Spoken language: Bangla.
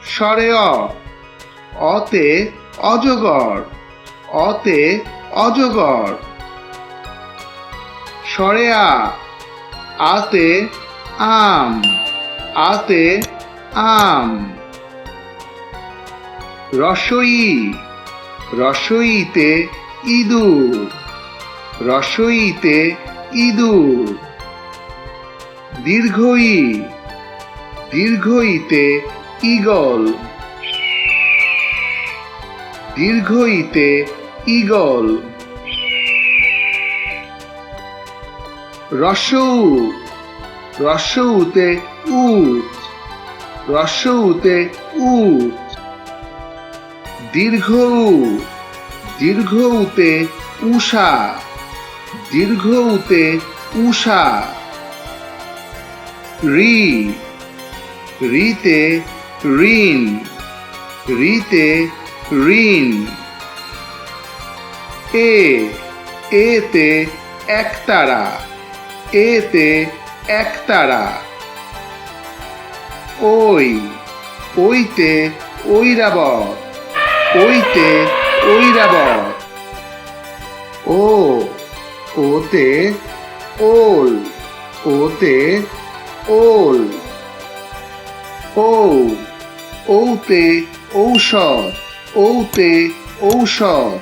স্বরে অ, অতে অজগর, অতে অজগর। স্বরে আ, আতে আম, আতে আম। রস্বই, রস্বইতে ইঁদুর, রস্বইতে ইঁদুর। দীর্ঘই, দীর্ঘইতে ঈগল, দীর্ঘইতে ঈগল। রস্যউ, রস্যউতে উট, রস্যউতে উট। দীর্ঘউ, দীর্ঘউতে উষা, দীর্ঘউতে উষা। ঋ, ঋতে ঋণ, ঋতে ঋণ। এ, এতে একতারা, এতে একতারা। ওই, ওইতে ঐরাবত, ওইতে ঐরাবত। ও, ওতে ওল, ওতে ওল। ঔ, ঔতে ঔষধ, ঔতে ঔষধ।